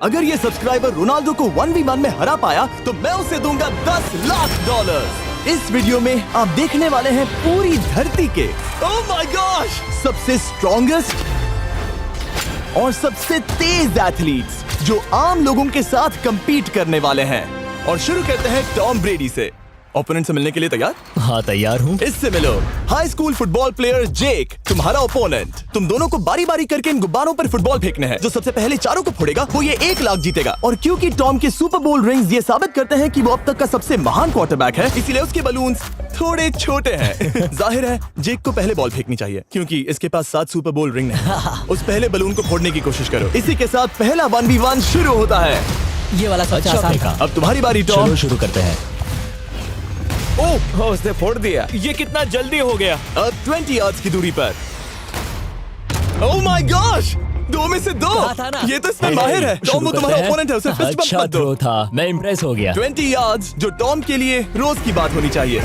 अगर ये subscriber Ronaldo को 1v1 में हरा पाया तो मैं उसे दूंगा $10 लाख। इस वीडियो में आप देखने वाले हैं पूरी धरती के ओह माय गॉश सबसे स्ट्रॉन्गेस्ट और सबसे तेज एथलीट्स जो आम लोगों के साथ compete करने वाले हैं। और शुरू करते हैं टॉम ब्रेडी से। ओपोनेंट से मिलने के लिए तैयार? हाँ तैयार हूँ। इससे मिलो। हाई स्कूल फुटबॉल प्लेयर जेक तुम्हारा ओपोनेंट। तुम दोनों को बारी बारी करके इन गुब्बारों पर फुटबॉल फेंकने हैं। जो सबसे पहले चारों को फोड़ेगा वो ये 1 लाख जीतेगा। और क्योंकि टॉम के सुपर बोल रिंग्स ये साबित करते हैं कि वो अब तक का सबसे महान क्वार्टरबैक है, इसीलिए उसके बलून्स थोड़े छोटे हैं। जाहिर है जेक को पहले बॉल फेंकनी चाहिए क्योंकि इसके पास 7 सुपर बोल रिंग नहीं। उस पहले बलून को फोड़ने की कोशिश करो। इसी के साथ पहला 1v1 शुरू होता है। ये वाला सबसे आसान था। अब तुम्हारी बारी टॉम। शुरू करते हैं। ओह उसने फोड़ दिया। ये कितना जल्दी हो गया। अब 20 यार्ड्स की दूरी पर। ओह माय गॉश 2 में से 2। ये तो इसमें माहिर है। टॉम वो तुम्हारा ओपोनेंट है, उसे फिस्ट बम्प मत दो। था, मैं इम्प्रेस हो गया। 20 यार्ड्स जो टॉम के लिए रोज की बात होनी चाहिए।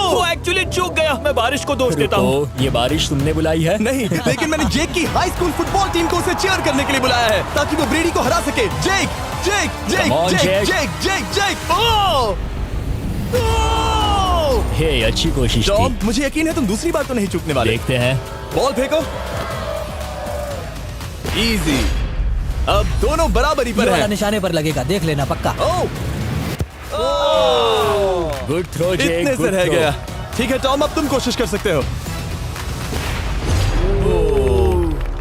वो एक्चुअली चूक गया। मैं बारिश को दोष देता हूँ। ये बारिश तुमने बुलाई है? नहीं, लेकिन मैंने जेक की हाई स्कूल फुटबॉल टीम को उसे चीयर करने के लिए बुलाया है ताकि वो ब्रेडी को हरा सके। जेक जेक जेक जेक जेक जेक जेक ओह हे अच्छी कोशिश टॉम, थी। मुझे यकीन है तुम दूसरी बार तो नहीं चूकने वाले। देखते हैं। बॉल फेंको। इजी। अब दोनों बराबरी पर हैं। निशाने पर लगेगा, देख लेना पक्का। गुड थ्रो जेक। इतने से रह गया। ठीक है टॉम, अब तुम कोशिश कर सकते हो।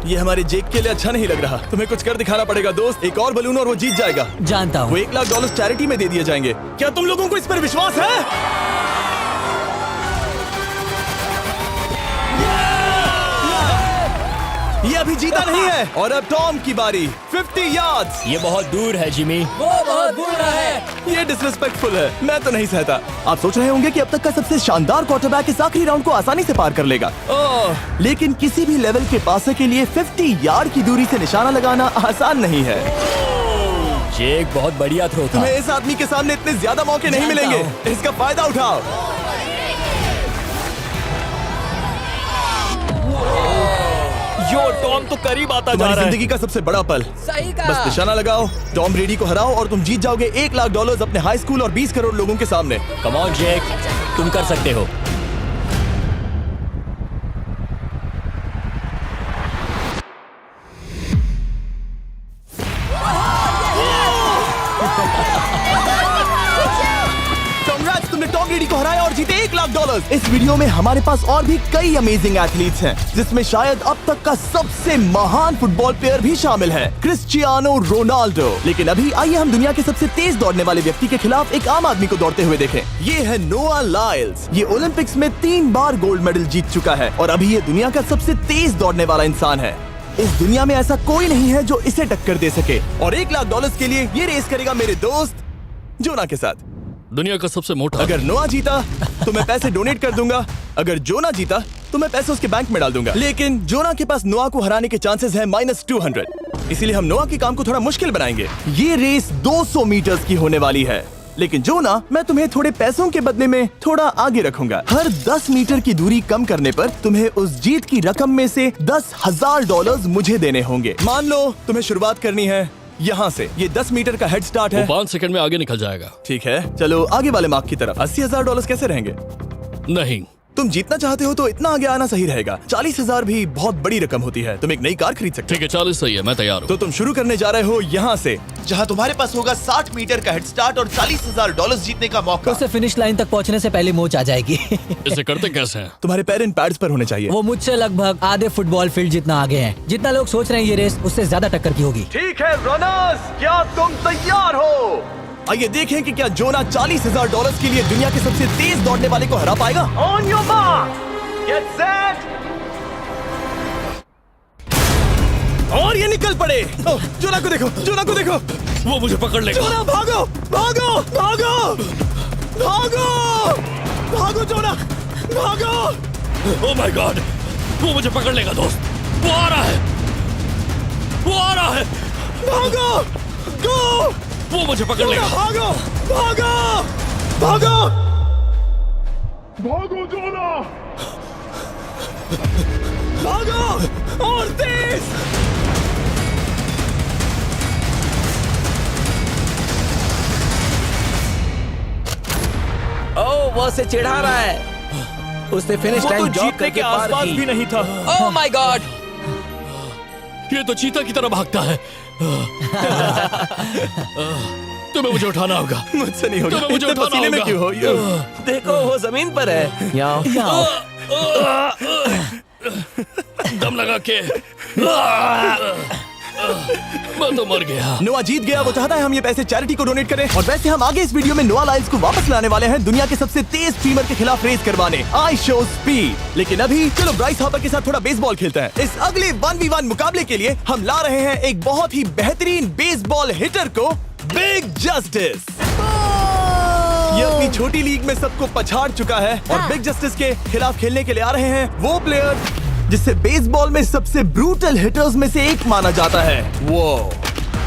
ये हमारे जेक के लिए अच्छा नहीं लग रहा। तुम्हें कुछ कर दिखाना पड़ेगा दोस्त। एक और बलून और वो जीत जाएगा। जानता हूँ। वो $1 लाख चैरिटी में दे दिए जाएंगे। क्या तुम लोगों को इस पर विश्वास है? ये अभी जीता नहीं है। और अब टॉम की बारी। 50 यार्ड्स। ये बहुत दूर है जिमी। वो बहुत बुरा है। ये डिसरिस्पेक्टफुल है। मैं तो नहीं सहता। आप सोच रहे होंगे कि अब तक का सबसे शानदार क्वार्टरबैक इस आखिरी राउंड को आसानी से पार कर लेगा। लेकिन किसी भी लेवल के पासे के लिए 50 यार्ड की दूरी से निशाना लगाना आसान नहीं है। जेक बहुत बढ़िया थ्रो था। तुम्हें इस आदमी के सामने इतने ज्यादा मौके नहीं मिलेंगे। इसका फायदा उठाओ। यो टॉम तो करीब आता जा तुम्हारी रहा है। जिंदगी का सबसे बड़ा पल। सही कहा। बस निशाना लगाओ, टॉम ब्रेडी को हराओ और तुम जीत जाओगे $1 लाख अपने हाई स्कूल और 20 करोड़ लोगों के सामने। कम ऑन जेक, तुम कर सकते हो। Congrats, तुमने टॉम ब्रेडी को हराया और जीते $1 लाख। इस वीडियो में हमारे पास और भी कई अमेजिंग एथलीट्स हैं, जिसमें शायद अब तक का सबसे महान फुटबॉल प्लेयर भी शामिल है, क्रिस्टियानो रोनाल्डो। लेकिन अभी आइए हम दुनिया के सबसे तेज दौड़ने वाले व्यक्ति के खिलाफ एक आम आदमी को दौड़ते हुए देखें। ये है नोआ लाइल्स। ये ओलंपिक्स में 3 बार गोल्ड मेडल जीत चुका है और अभी ये दुनिया का सबसे तेज दौड़ने वाला इंसान है। इस दुनिया में ऐसा कोई नहीं है जो इसे टक्कर दे सके। और $1 लाख के लिए ये रेस करेगा मेरे दोस्त जोना के साथ। दुनिया का सबसे मोटा। अगर नोआ जीता तो मैं पैसे डोनेट कर दूंगा। अगर जोना जीता तो मैं पैसे उसके बैंक में डाल दूंगा। लेकिन जोना के पास नोआ को हराने के चांसेस हैं -200। इसीलिए हम नोआ के काम को थोड़ा मुश्किल बनाएंगे। ये रेस 200 मीटर्स की होने वाली है। लेकिन जोना, मैं तुम्हें थोड़े पैसों के बदले में थोड़ा आगे रखूंगा। हर 10 मीटर की दूरी कम करने पर तुम्हें उस जीत की रकम में से $10,000 मुझे देने होंगे। मान लो तुम्हें शुरुआत करनी है यहाँ से। ये 10 मीटर का हेड स्टार्ट है। 5 सेकंड में आगे निकल जाएगा। ठीक है, चलो आगे वाले मार्क की तरफ। $80,000 कैसे रहेंगे? नहीं, तुम जीतना चाहते हो तो इतना आगे आना सही रहेगा। 40,000 भी बहुत बड़ी रकम होती है। तुम एक नई कार खरीद सकते हो। ठीक है 40 सही है, मैं तैयार हूँ। तो तुम शुरू करने जा रहे हो यहाँ से, जहाँ तुम्हारे पास होगा 60 मीटर का हेड स्टार्ट और $40,000 जीतने का मौका। उसे फिनिश लाइन तक पहुँचने से पहले मोच आ जाएगी। इसे करते कैसे हैं? तुम्हारे पैर इन पैड्स पर होने चाहिए। वो मुझसे लगभग आधे फुटबॉल फील्ड जितना आगे हैं। जितना लोग सोच रहे हैं ये रेस उससे ज्यादा टक्कर की होगी। ठीक है रनर्स, क्या तुम तैयार हो? आइए देखें कि क्या जोना $40,000 के लिए दुनिया के सबसे तेज दौड़ने वाले को हरा पाएगा। On your mark, get set, और ये निकल पड़े। जोना को देखो, जोना को देखो। वो मुझे पकड़ लेगा। जोना भागो, भागो, भागो, भागो, भागो जोना, भागो। ओह माय गॉड, वो मुझे पकड़ लेगा दोस्त। वो आ रहा है, वो आ रहा है। भागो, गो। वो मुझे पकड़ लेगा। भागो, भागो, भागो, भागो जोना, भागो और तेज। वो उसे चिढ़ा रहा है। उसने फिनिश वो तो लाइन जॉग जीतने करके के पार आसपास की। भी नहीं था। Oh my God! ये तो चीता की तरह भागता है। तुम्हें मुझे उठाना होगा। मुझसे नहीं होगा। तुम्हें मुझे इतने उठाना पसीने में होगा। क्यों हो? देखो वो जमीन पर है। यहाँ दम लगा के मैं तो मर गया। नोआ जीत गया। वो चाहता है हम ये पैसे चैरिटी को डोनेट करें। और वैसे हम आगे इस वीडियो में नोआ लाइल्स को वापस लाने वाले हैं दुनिया के सबसे तेज स्ट्रीमर के खिलाफ रेस करवाने, आई शो स्पीड। लेकिन अभी चलो ब्राइस हार्पर के साथ थोड़ा बेसबॉल खेलते हैं। इस अगले 1v1 मुकाबले के लिए हम ला रहे हैं एक बहुत ही बेहतरीन बेसबॉल हिटर को, बिग जस्टिस। ये अपनी छोटी लीग में सबको पछाड़ चुका है और बिग जस्टिस के खिलाफ खेलने के लिए आ रहे हैं वो प्लेयर जिसे बेसबॉल में सबसे ब्रूटल हिटर्स में से एक माना जाता है। वो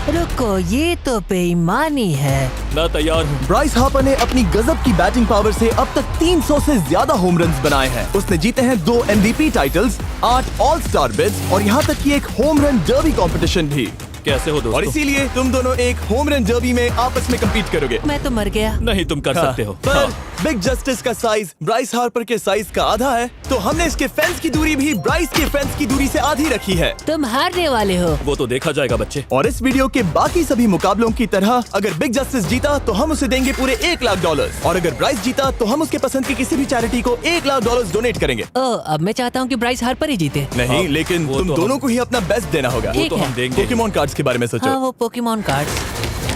रुको, ये तो बेईमानी है। मैं तैयार हूँ। ब्राइस हार्पर ने अपनी गजब की बैटिंग पावर से अब तक 300 से ज्यादा होम रन्स बनाए हैं। उसने जीते हैं 2 MVP titles, 8 all star bids और यहाँ तक कि एक होम रन डर्बी कंपटीशन भी। कैसे हो और दोस्तों? इसीलिए तुम दोनों एक होम रन डर्बी में आपस में कम्पीट करोगे। मैं तो मर गया। नहीं, तुम कर सकते हो। पर बिग जस्टिस का साइज ब्राइस हार्पर के साइज का आधा है, तो हमने इसके फेंस की दूरी भी ब्राइस के फेंस की दूरी से आधी रखी है। तुम हारने वाले हो। वो तो देखा जाएगा बच्चे। और इस वीडियो के बाकी सभी मुकाबलों की तरह अगर बिग जस्टिस जीता तो हम उसे देंगे पूरे $1 लाख और अगर ब्राइस जीता तो हम उसके पसंद की किसी भी चैरिटी को $1 लाख डोनेट करेंगे। ओ, अब मैं चाहता हूँ कि ब्राइस हार्पर ही जीते। नहीं, लेकिन वो तुम तो दोनों को ही अपना बेस्ट देना होगा। ठीक तो है। हम देंगे। पोकेमॉन कार्ड्स के बारे में हाँ, सोचो। वो पोकेमॉन कार्ड।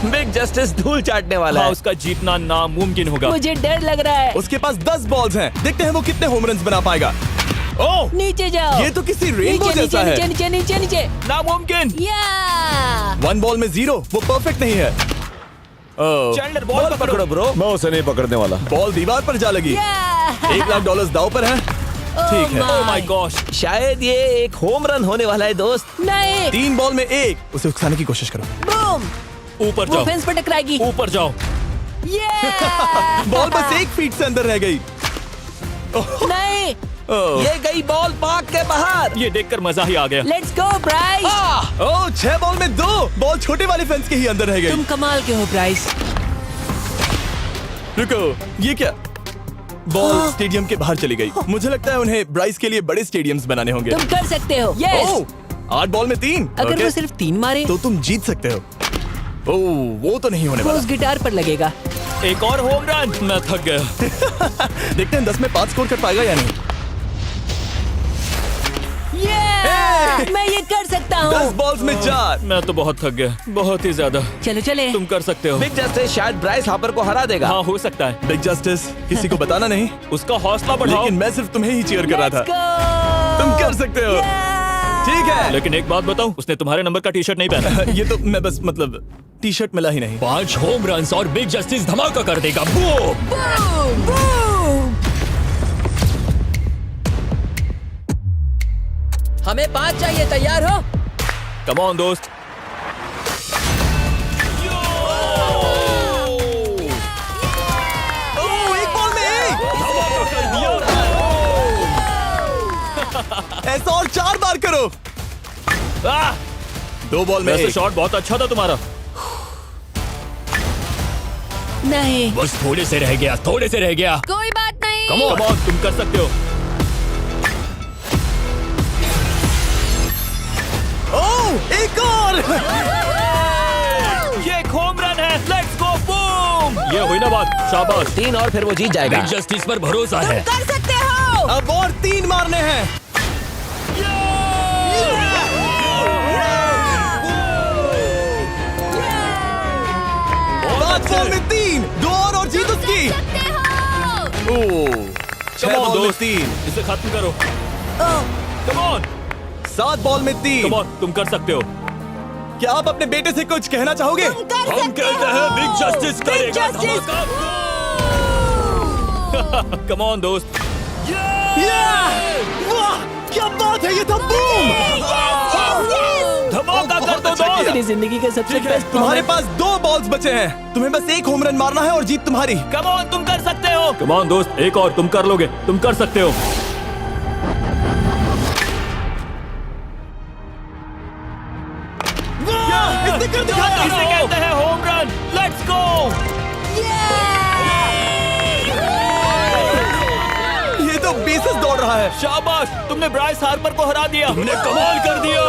बिग जस्टिस धूल चाटने वाला हाँ, है। उसका जीतना नामुमकिन होगा। मुझे डर लग रहा है। उसके पास 10 बॉल्स हैं। देखते हैं वो कितने होम रन्स बना पाएगा। ओह, नीचे जाओ। ये तो किसी रेनबो नीचे, जैसा नीचे, है। नीचे नीचे नीचे नामुमकिन। या 1 बॉल में 0, वो परफेक्ट नहीं है। चैंडलर बॉल पकड़ो ब्रो। मैं उसे नहीं पकड़ने वाला। बॉल दीवार पर जा लगी। $1 लाख दाव पर है। ठीक है। ओह माय गॉश। शायद ये एक होम रन होने वाला है दोस्त। नहीं। 3 बॉल में 1, उसे उकसाने की कोशिश करो। बूम। ऊपर वो जाओ। फेंस पर टकराएगी। ऊपर जाओ। बॉल बस 1 फीट से अंदर रह गई। नहीं। ये गई बॉल पार्क के बाहर। ये देखकर मजा ही आ गया। Let's go Bryce. Oh, 6 ball में 2, बॉल छोटे वाले फेंस के ही अंदर रह गई। तुम कमाल के हो ब्राइस। रुको, ये क्या? बॉल स्टेडियम के बाहर चली गई। मुझे लगता है उन्हें ब्राइस के लिए बड़े स्टेडियम्स बनाने होंगे। तुम कर सकते हो। यस। ओह, 8 बॉल में 3। अगर वो सिर्फ 3 मारे तो तुम जीत सकते हो। ओह, वो तो नहीं होने वो वाला। उस गिटार पर लगेगा। एक और होम रन। मैं थक गया। देखते हैं 10 में 5 स्कोर कर पाएगा या नहीं। ये मैं ये कर सकता 10 हूँ। बॉल्स में 4। मैं तो बहुत थक गया, बहुत ही ज्यादा। चलो चले। तुम कर सकते हो। बिग जस्टिस शायद ब्राइस हार्पर को हरा देगा। हाँ, हो सकता है। बिग जस्टिस, किसी को बताना नहीं। उसका हौसला बढ़ाओ। लेकिन मैं सिर्फ तुम्हें ही चीयर कर रहा Let's था। go! तुम कर सकते हो। ठीक है। लेकिन एक बात बताऊं, उसने तुम्हारे नंबर का टी शर्ट नहीं पहना। ये तो मैं बस मतलब टी शर्ट मिला ही नहीं। 5 होम रन्स और बिग जस्टिस धमाका कर देगा। बूम। हमें 5 चाहिए। तैयार हो? कम ऑन दोस्त। ओह, 1 बॉल में 1। ऐसा और 4 बार करो। 2 बॉल में वैसे 1। शॉट बहुत अच्छा था तुम्हारा। नहीं। बस थोड़े से रह गया, थोड़े से रह गया। कोई बात नहीं। कम ऑन, तुम कर सकते हो। ओह, एक और। ये एक होम रन है। Let's go. बूम। ये हुई ना बात। शाबाश। 3 और फिर वो जीत जाएगा। बिग जस्टिस पर भरोसा है। कर सकते हो। अब और 3 मारने हैं। 5 बॉल में 3, 2 और जीत उसकी। ओह, 6 बॉल में 3, इसे खत्म करो। Come on. 7 बॉल में 3। कम ऑन, तुम कर सकते हो। क्या आप अपने बेटे से कुछ कहना चाहोगे? हम कहते हैं बिग जस्टिस करेगा धमाका। कम ऑन दोस्त। वाह, क्या बात है, ये था बूम। धमाका कर दो अच्छा किया। दोस्त। मेरी जिंदगी का सबसे ठीक है, बेस्ट तुम्हारे पास 2 बॉल्स बचे हैं। तुम्हें बस 1 होम रन मारना है और जीत तुम्हारी। कम ऑन, तुम कर सकते हो। कम ऑन दोस्त, एक और, तुम कर लोगे, तुम कर सकते हो। इसने कर दिखाया। इसे कहते हैं होम रन। Let's go. है। शाबाश, तुमने ब्राइस हार्पर को हरा दिया। तुमने कमाल कर दिया।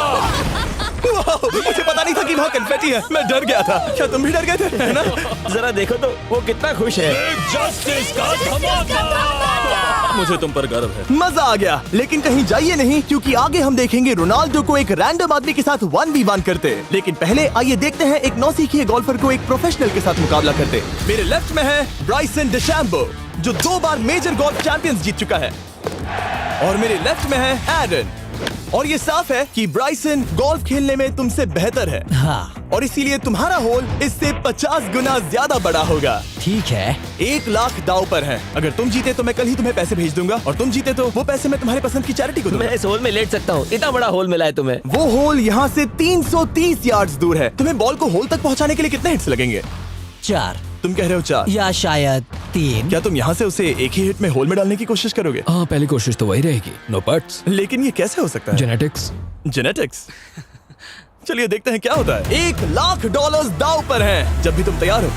वाह, मुझे पता नहीं था कि वहाँ कन्फेटी है। मैं डर गया था। क्या तुम भी डर गए थे? है ना? जरा देखो तो वो कितना खुश है। जस्टिस का धमाका। मुझे तुम पर गर्व है। मजा आ गया। लेकिन कहीं जाइए नहीं, क्योंकि आगे हम देखेंगे रोनाल्डो को एक रैंडम आदमी के साथ 1v1 करते। लेकिन पहले आइए देखते हैं एक नौसिखिए गोल्फर को एक प्रोफेशनल के साथ मुकाबला करते। मेरे लेफ्ट में है ब्राइसन डेशैम्बो, जो 2 बार मेजर गोल्फ चैंपियंस जीत चुका है, और मेरे लेफ्ट में है एरन। और ये साफ है कि ब्राइसन गोल्फ खेलने में तुमसे बेहतर है, हाँ और इसीलिए तुम्हारा होल इससे 50 गुना ज्यादा बड़ा होगा। ठीक है। 1 लाख दाव पर है। अगर तुम जीते तो मैं कल ही तुम्हें पैसे भेज दूंगा, और तुम जीते तो वो पैसे मैं तुम्हारे पसंद की चैरिटी को दूंगा। मैं इस होल में लेट सकता हूँ, इतना बड़ा होल मिला है तुम्हें। वो होल यहाँ से 330 यार्ड्स दूर है। तुम्हें बॉल को होल तक पहुँचाने के लिए कितने हिट्स लगेंगे? 4 तुम कह रहे हो 4? या शायद 3। क्या तुम यहाँ से उसे एक ही हिट में होल में डालने की कोशिश करोगे? हाँ, पहली कोशिश तो वही रहेगी। No buts. लेकिन ये कैसे हो सकता है? जेनेटिक्स। जेनेटिक्स। चलिए देखते हैं क्या होता है। $1 लाख दाव पर हैं। जब भी तुम तैयार हो।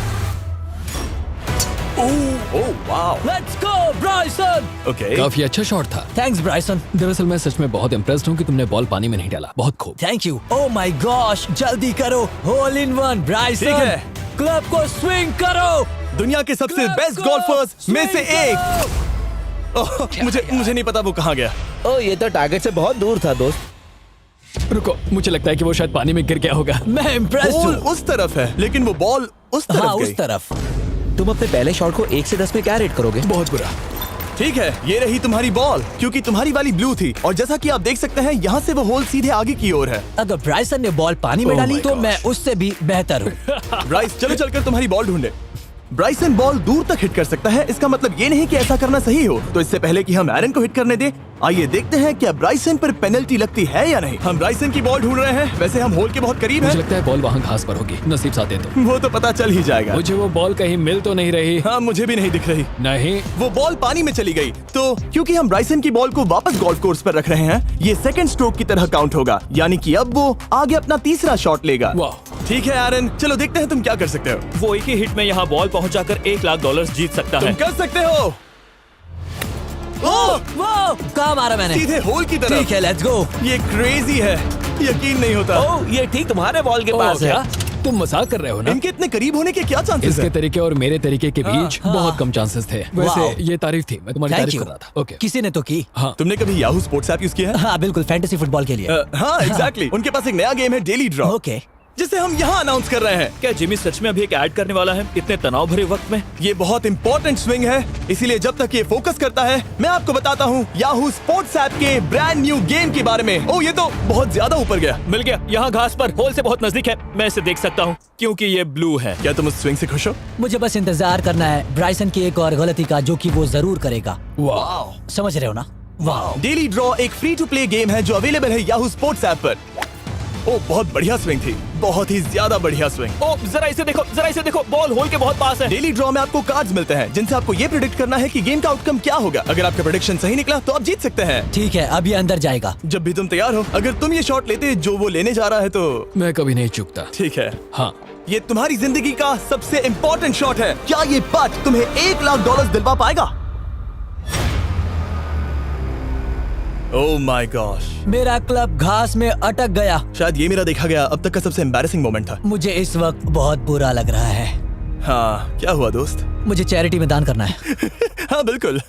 Oh wow. Let's go Bryson. Okay. काफी अच्छा शॉट था। Thanks Bryson. दरअसल मैं सच में बहुत इम्प्रेस्ड हूँ कि तुमने बॉल पानी में नहीं डाला। बहुत खूब। Thank you. Oh my gosh, जल्दी करो। Hole in one Bryson. ठीक है। क्लब को स्विंग करो। दुनिया के सबसे Club बेस्ट को गोल्फर्स में से swing एक। ओह, मुझे नहीं पता वो कहाँ गया। ओ, ये तो टारगेट से बहुत दूर था दोस्त। रुको, मुझे लगता है कि वो शायद पानी में गिर गया होगा। मैं इम्प्रेस्ड बॉल हूँ। उस तरफ है, लेकिन वो बॉल उस तरफ हाँ, गई। उस तरफ। तुम अपने पहले शॉट को 1 से 10 में क्या रेट करोगे? बहुत बुरा। ठीक है, ये रही तुम्हारी बॉल, क्योंकि तुम्हारी वाली ब्लू थी, और जैसा कि आप देख सकते हैं यहाँ से वो होल सीधे आगे की ओर है। अगर ब्राइसन ने बॉल पानी में Oh डाली my तो gosh. मैं उससे भी बेहतर हूँ। ब्राइस, चलो चलकर तुम्हारी बॉल ढूंढे। ब्राइसन बॉल दूर तक हिट कर सकता है, इसका मतलब ये नहीं कि ऐसा करना सही हो। तो इससे पहले कि हम एरन को हिट करने दें, आइए देखते हैं क्या ब्राइसन पर पेनल्टी लगती है या नहीं। हम ब्राइसन की बॉल ढूंढ रहे हैं। वैसे हम होल के बहुत करीब मुझे हैं। लगता है बॉल वहाँ घास पर होगी। नसीब साथ दे तो। वो तो पता चल ही जाएगा। मुझे वो बॉल कहीं मिल तो नहीं रही। हाँ, मुझे भी नहीं दिख रही। नहीं। वो बॉल पानी में चली गई। तो क्योंकि हम ब्राइसन की बॉल को वापस गोल्फ कोर्स पर रख रहे हैं, ये सेकंड स्ट्रोक की तरह काउंट होगा, यानी कि अब वो आगे अपना तीसरा शॉट लेगा। वाह। ठीक है एरन, चलो देखते हैं तुम क्या कर सकते हो। वो एक ही हिट में यहाँ बॉल पहुँचाकर $1 लाख जीत सकता तुम है। कर सकते हो। ओह, वो कहाँ मारा मैंने? सीधे होल की तरफ। ठीक है, लेट्स गो। ये क्रेजी है, यकीन नहीं होता। ओ, ये ठीक तुम्हारे बॉल के पास है। क्या तुम मजाक कर रहे हो ना? इनके इतने करीब होने के क्या चांसेस इसके हैं? तरीके और मेरे तरीके के बीच हाँ। बहुत कम चांसेस थे। वैसे वाओ। ये तारीफ थी, मैं तुम्हारी थैंक तारीफ यू। कर रहा था। ओके। किसी ने तो की। हाँ। तुमने कभी याहू स्पोर्ट्स ऐप यूज किया है? हाँ बिल्कुल, फैंटेसी फुटबॉल के लिए। हाँ, एग्जैक्टली। उनके पास एक नया गेम है, डेली ड्रॉ, ओके। जिसे हम यहाँ अनाउंस कर रहे हैं। क्या जिमी सच में अभी एक ऐड करने वाला है इतने तनाव भरे वक्त में? ये बहुत इंपॉर्टेंट स्विंग है, इसीलिए जब तक ये फोकस करता है, मैं आपको बताता हूँ याहू स्पोर्ट्स ऐप के ब्रांड न्यू गेम के बारे में। ओह, ये तो बहुत ज्यादा ऊपर गया। मिल गया, यहाँ घास पर होल से बहुत नजदीक है। मैं इसे देख सकता हूँ क्योंकि ये ब्लू है। क्या तुम उस स्विंग से खुश हो? मुझे बस इंतजार करना है ब्राइसन की एक और गलती का, जो कि वो जरूर करेगा। वाह। समझ रहे हो ना? वाह। डेली ड्रॉ एक फ्री टू प्ले गेम है जो अवेलेबल है याहू स्पोर्ट्स ऐप पर। ओह, बहुत बढ़िया स्विंग थी, बहुत ही ज्यादा बढ़िया स्विंग। ओ, जरा इसे देखो, बॉल होल के बहुत पास है। डेली ड्रॉ में आपको कार्ड्स मिलते हैं, जिनसे आपको ये प्रेडिक्ट करना है कि गेम का आउटकम क्या होगा। अगर आपका प्रेडिक्शन सही निकला तो आप जीत सकते हैं। ठीक है, अब ये अंदर जाएगा। जब भी तुम तैयार हो, अगर तुम ये शॉट लेते जो वो लेने जा रहा है तो मैं कभी नहीं चूकता। ठीक है। हाँ। ये तुम्हारी जिंदगी का सबसे इम्पोर्टेंट शॉट है। क्या ये पट तुम्हें $1 लाख दिलवा पाएगा? ओह माय गॉश, मेरा क्लब घास में अटक गया। शायद ये मेरा देखा गया अब तक का सबसे एम्बैरेसिंग मोमेंट था। मुझे इस वक्त बहुत बुरा लग रहा है। हाँ, क्या हुआ दोस्त? मुझे चैरिटी में दान करना है। हाँ बिल्कुल।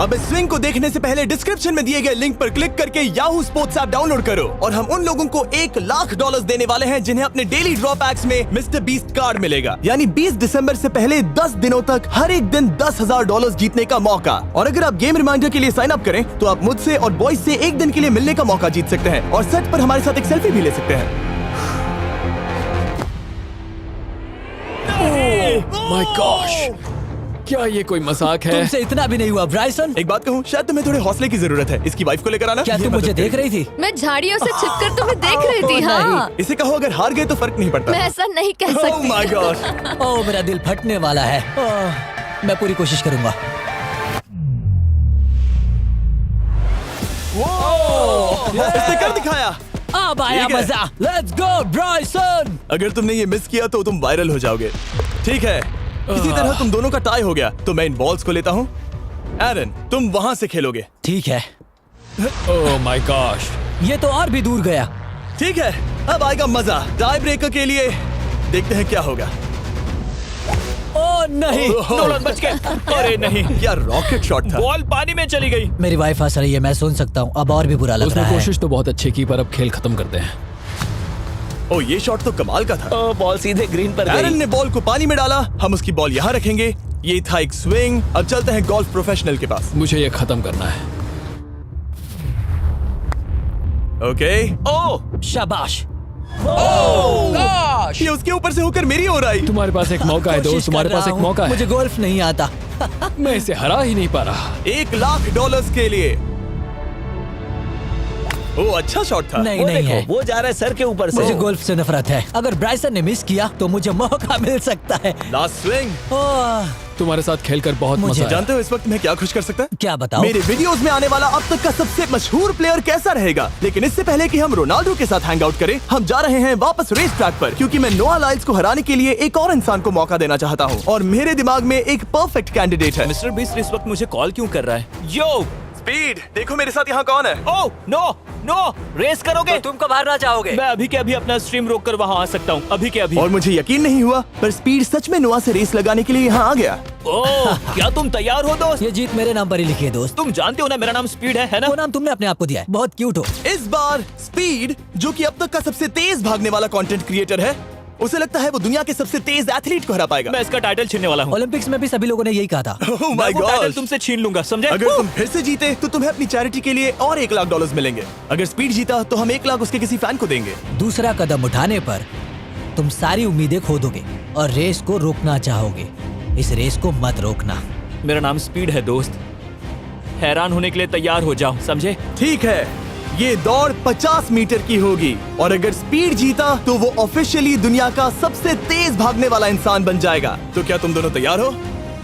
अब इस स्विंग को देखने से पहले डिस्क्रिप्शन में दिए गए लिंक पर क्लिक करके याहू स्पोर्ट्स ऐप डाउनलोड करो, और हम उन लोगों को $1 लाख देने वाले हैं जिन्हें अपने डेली ड्रॉ पैक्स में मिस्टर बीस्ट कार्ड मिलेगा। यानी 20 दिसंबर से पहले 10 दिनों तक हर एक दिन $10,000 जीतने का मौका। और अगर आप गेम रिमाइंडर के लिए साइन अप करें तो आप मुझसे और बॉयज से एक दिन के लिए मिलने का मौका जीत सकते हैं, और सेट पर हमारे साथ एक सेल्फी भी ले सकते हैं। माय गॉश, क्या ये कोई मजाक है? तुमसे इतना भी नहीं हुआ ब्राइसन। एक बात कहूँ, शायद तुम्हें थोड़े हौसले की जरूरत है। इसकी वाइफ को लेकर आना। क्या ये तुम मदद मुझे देख करेगी। रही थी? मैं झाड़ियों से छिपकर तुम्हें देख रही थी। हाँ, इसे कहो अगर हार गए तो फर्क नहीं पड़ता। मैं ऐसा नहीं कह Oh सकती। my gosh। ओह, मेरा दिल फटने वाला है। ओह, मैं पूरी कोशिश करूंगा। इसने कर दिखाया। अब आया ठीक है। मजा। Let's go Bryson. अगर तुमने ये मिस किया तो तुम वायरल हो जाओगे। ठीक है, इसी तरह तुम दोनों का टाई हो गया, तो मैं इन बॉल्स को लेता हूँ एरन, तुम वहां से खेलोगे। ठीक है, ओह माय गॉश। ये तो और भी दूर गया। ठीक है, अब आएगा मजा। टाई ब्रेकर के लिए देखते हैं क्या होगा। ओ नहीं, नोलन बच गए। अरे नहीं, क्या रॉकेट शॉट था। बॉल पानी में चली गई। मेरी वाइफ हंस रही है, मैं सुन सकता हूँ। अब और भी बुरा लग उसने रहा है। कोशिश तो बहुत अच्छी की, पर अब खेल खत्म करते हैं। ओ, ये शॉट तो कमाल का था। ओ, बॉल सीधे ग्रीन पर एरन गई। ने बॉल को पानी में डाला, हम उसकी बॉल यहाँ रखेंगे। ये था एक स्विंग। अब चलते हैं गोल्फ प्रोफेशनल के पास। मुझे ये खत्म करना है। ओके। ओ शाबाश। ये उसके ऊपर से होकर मेरी ओर आई। तुम्हारे पास एक मौका है दोस्त, कोशिश तुम्हारे कर पास रहा एक हूँ। मौका है। मुझे गोल्फ नहीं आता। मैं इसे हरा ही नहीं पा रहा। $1,00,000 के लिए। ओ, अच्छा शॉट था। नहीं वो नहीं देखो, है। वो जा रहा है सर के ऊपर से। मुझे गोल्फ से नफरत है। अगर ब्राइसन ने मिस किया तो मुझे मौका मिल सकता है। Last swing. ओह, तुम्हारे साथ खेलकर बहुत मुझे मजा आया। जानते हो इस वक्त मैं क्या खुश कर सकता है? क्या बताओ? मेरे वीडियोस में आने वाला अब तक का सबसे मशहूर प्लेयर कैसा रहेगा। लेकिन इससे पहले कि हम रोनाल्डो के साथ हैंग आउट करें, हम जा रहे हैं वापस रेस ट्रैक पर, क्योंकि मैं नोआ लाइल्स को हराने के लिए एक और इंसान को मौका देना चाहता हूँ और मेरे दिमाग में एक परफेक्ट कैंडिडेट है। मिस्टर बीस्ट इस वक्त मुझे कॉल क्यों कर रहा है? यो स्पीड, देखो मेरे साथ यहाँ कौन है। ओ नो नो, रेस करोगे? तुम कब हारना चाहोगे? मैं अभी के अभी अपना स्ट्रीम रोक कर वहाँ आ सकता हूँ, अभी के अभी। और मुझे यकीन नहीं हुआ, पर स्पीड सच में नोआ से रेस लगाने के लिए यहाँ आ गया। ओह, क्या तुम तैयार हो दोस्त? ये जीत मेरे नाम पर ही लिखी है दोस्त। तुम जानते हो ना मेरा नाम स्पीड है ना? वो नाम तुमने अपने आप को दिया है। बहुत क्यूट हो। इस बार स्पीड, जो कि अब तक का सबसे तेज भागने वाला कंटेंट क्रिएटर है, उसे लगता है वो दुनिया के सबसे तेज एथलीट को हरा पाएगा। मैं इसका टाइटल छीनने वाला हूँ। ओलंपिक्स में भी सभी लोगों ने यही कहा था। Oh my मैं वो टाइटल gosh! तुमसे छीन लूंगा, समझे? अगर तुम फिर से जीते तो तुम्हें अपनी चैरिटी के लिए और $1,00,000 मिलेंगे। अगर स्पीड जीता तो हम 1,00,000 उसके किसी फैन को देंगे। दूसरा कदम उठाने पर तुम सारी उम्मीदें खो दोगे और रेस को रोकना चाहोगे। इस रेस को मत रोकना। मेरा नाम स्पीड है दोस्त। हैरान होने के लिए तैयार हो जाओ, समझे? ठीक है, ये दौड़ 50 मीटर की होगी और अगर स्पीड जीता तो वो ऑफिशियली दुनिया का सबसे तेज भागने वाला इंसान बन जाएगा। तो क्या तुम दोनों तैयार हो?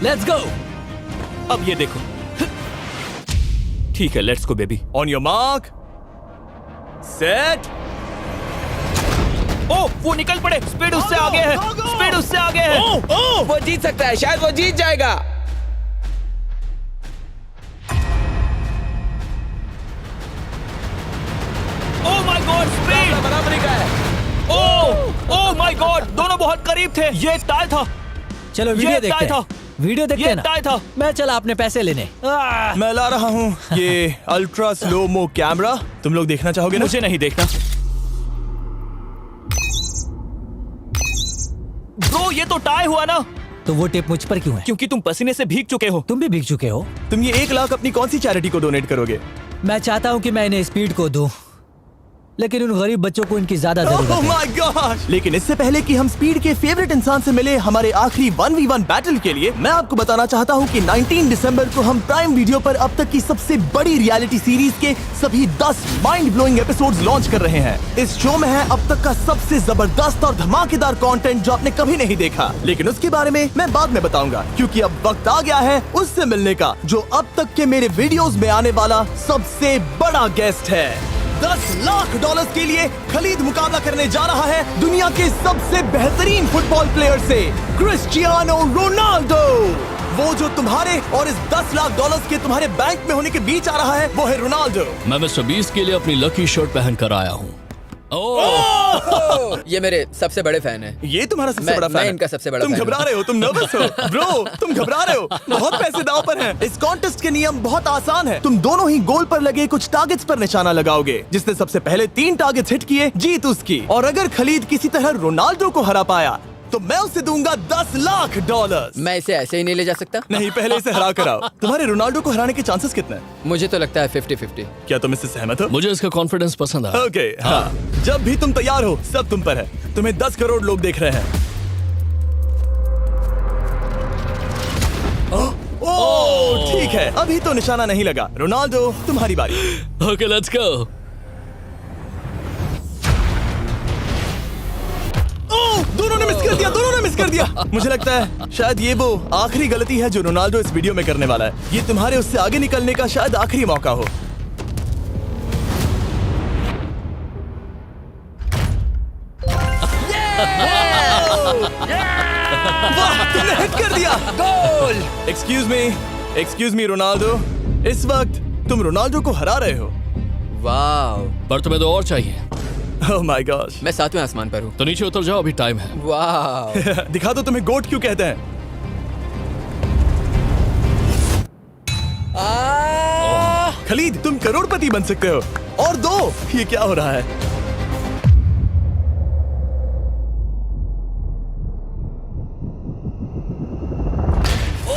Let's go. अब ये देखो। ठीक है, let's go baby. On your mark, set. ओ, वो निकल पड़े। स्पीड उससे आगे है। स्पीड उससे आगे है। वो जीत सकता है, शायद वो जीत जाएगा। ओह माय गॉड, स्पीड बराबरी का है। ओह माय गॉड, दोनों बहुत करीब थे। ये टाई था। चलो वीडियो ये देखते टाई था। हैं। वीडियो देखते ये हैं ना। टाई था। मैं चला अपने पैसे लेने। मैं ला रहा हूँ ये अल्ट्रा स्लो मो कैमरा। तुम लोग देखना चाहोगे ना? मुझे नहीं देखना। ब्रो, ये तो टाई हुआ ना? तो वो टिप मुझ पर क्यों है? क्योंकि तुम पसीने से भीग चुके हो। तुम भी भीग चुके हो। तुम ये 1,00,000 अपनी कौन सी चैरिटी को डोनेट करोगे? मैं चाहता हूँ कि मैं इन्हें स्पीड को दूं, लेकिन उन गरीब बच्चों को इनकी ज्यादा जरूरत Oh है। my gosh! लेकिन इससे पहले कि हम स्पीड के फेवरेट इंसान से मिले हमारे आखिरी 1v1 बैटल के लिए, मैं आपको बताना चाहता हूँ कि 19 दिसंबर को हम प्राइम वीडियो पर अब तक की सबसे बड़ी रियलिटी सीरीज के सभी 10 माइंड ब्लोइंग एपिसोड्स लॉन्च कर रहे हैं। इस शो में है अब तक का सबसे जबरदस्त और धमाकेदार कंटेंट जो आपने कभी नहीं देखा, लेकिन उसके बारे में मैं बाद में बताऊंगा, क्योंकि अब वक्त आ गया है उससे मिलने का जो अब तक के मेरे वीडियोस में आने वाला सबसे बड़ा गेस्ट है। $10,00,000 के लिए खलीद मुकाबला करने जा रहा है दुनिया के सबसे बेहतरीन फुटबॉल प्लेयर से, क्रिस्टियानो रोनाल्डो। वो जो तुम्हारे और इस $10,00,000 के तुम्हारे बैंक में होने के बीच आ रहा है, वो है रोनाल्डो। मैं मिस्टर बीस्ट के लिए अपनी लकी शर्ट पहन कर आया हूँ। ये मेरे सबसे बड़े फैन हैं। ये तुम्हारा सबसे मैं- बड़ा फैन मैं है। इनका सबसे बड़ा तुम फैन घबरा हूँ। रहे हो, तुम नर्वस हो ब्रो, तुम घबरा रहे हो। बहुत पैसे दांव पर हैं। इस कॉन्टेस्ट के नियम बहुत आसान है। तुम दोनों ही गोल पर लगे कुछ टारगेट्स पर निशाना लगाओगे। जिसने सबसे पहले 3 टारगेट्स हिट किए जीत उसकी। और अगर खलीद किसी तरह रोनाल्डो को हरा पाया तो मैं उसे दूंगा $10,00,000। मैं इसे ऐसे ही नहीं ले जा सकता। नहीं, पहले इसे हरा कर आओ। तुम्हारे रोनाल्डो को हराने के चांसेस कितने हैं? मुझे तो लगता है 50-50। क्या तुम इससे सहमत हो? मुझे इसका कॉन्फिडेंस पसंद आया। ओके, हाँ। जब भी तुम तैयार हो सब तुम पर है। तुम्हें 10 करोड़ लोग देख रहे हैं। ओह, ठीक है, अभी तो निशाना नहीं लगा। रोनाल्डो, तुम्हारी बारी। Okay, let's go. ओह, दोनों ने मिस कर दिया, दोनों ने मिस कर दिया। मुझे लगता है शायद ये वो आखिरी गलती है जो रोनाल्डो इस वीडियो में करने वाला है। ये तुम्हारे उससे आगे निकलने का शायद आखिरी मौका हो। वाह, तुमने हिट कर दिया। Goal! Excuse me, excuse me Ronaldo, इस वक्त तुम रोनाल्डो को हरा रहे हो। वाह, पर तुम्हें तो और चाहिए। ओह माय गॉश। मैं 7वें आसमान पर हूँ। तो नीचे उतर जाओ, अभी टाइम है। वाह, दिखा दो तुम्हें गोट क्यों कहते हैं। खलीद, तुम करोड़पति बन सकते हो। और दो, ये क्या हो रहा है?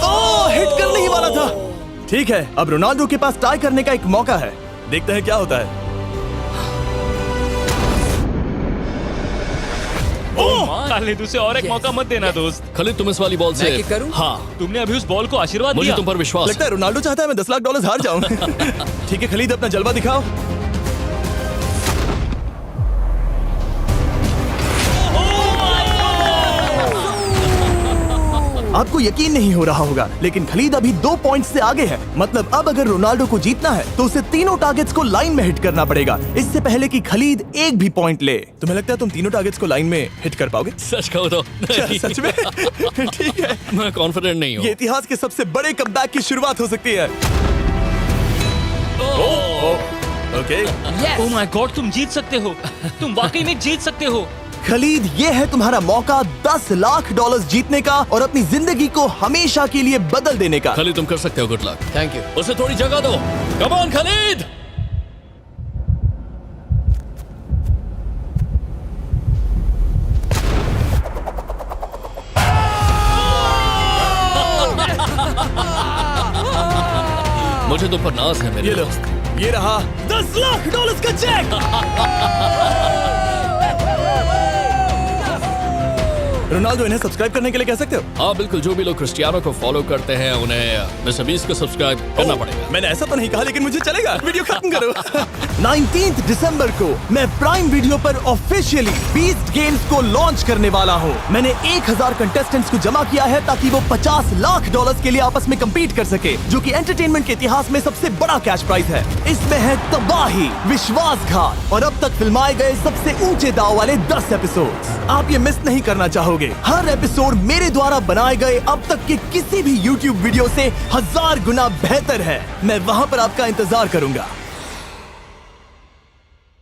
ओह, हिट करने ही वाला था। ठीक है, अब रोनाल्डो के पास टाई करने का एक मौका है। देखते हैं क्या होता है। खालिद, उसे और एक मौका मत देना दोस्त। खालिद, तुम इस वाली बॉल मैं से किक करूं? हाँ, तुमने अभी उस बॉल को आशीर्वाद मुझे दिया। तुम पर विश्वास लगता है रोनाल्डो चाहता है मैं $10 लाख हार जाऊं। ठीक है खलीद, अपना जलवा दिखाओ। आपको यकीन नहीं हो रहा होगा, लेकिन खलीद अभी 2 पॉइंट से आगे है। मतलब अब अगर रोनाल्डो को जीतना है तो उसे तीनों टारगेट्स को लाइन में हिट करना पड़ेगा, इससे पहले कि खलीद एक भी पॉइंट ले। तुम्हें लगता है तुम तीनों टारगेट्स को लाइन में हिट कर पाओगे? सच कहो तो नहीं। सच में? ठीक है, मैं कॉन्फिडेंट नहीं हूँ। ये इतिहास के सबसे बड़े कमबैक की शुरुआत हो सकती है। ओके, ओह माय गॉड, तुम जीत सकते हो। तुम वाकई में जीत सकते हो। खलीद, ये है तुम्हारा मौका $10 लाख जीतने का और अपनी जिंदगी को हमेशा के लिए बदल देने का। खालिद, तुम कर सकते हो। Good luck. Thank you. उसे थोड़ी जगह दो। Come on Khalid. मुझे तुम पर नाज है मेरे ये लो, दोस्त। ये रहा $10 लाख का चेक। रोनाल्डो, इन्हें सब्सक्राइब करने के लिए कह सकते हो? हाँ बिल्कुल, जो भी लोग क्रिस्टियानो को फॉलो करते हैं उन्हें मिस्टर बीस्ट को सब्सक्राइब करना पड़ेगा। मैंने ऐसा तो नहीं कहा, लेकिन मुझे चलेगा। वीडियो खत्म करो। 19 दिसंबर को मैं प्राइम वीडियो पर ऑफिशियली बीस्ट गेम्स को लॉन्च करने वाला हूँ। मैंने 1000 कंटेस्टेंट्स को जमा किया है ताकि वो $50 लाख के लिए आपस में कम्पीट कर सके, जो कि एंटरटेनमेंट के इतिहास में सबसे बड़ा कैश प्राइज है। इसमें है तबाही, विश्वासघात और अब तक फिल्माए गए सबसे ऊंचे दाव वाले 10 एपिसोड्स। आप ये मिस नहीं करना चाहोगे। हर एपिसोड मेरे द्वारा बनाए गए अब तक के किसी भी YouTube वीडियो से 1000 गुना बेहतर है। मैं वहाँ पर आपका इंतजार करूंगा।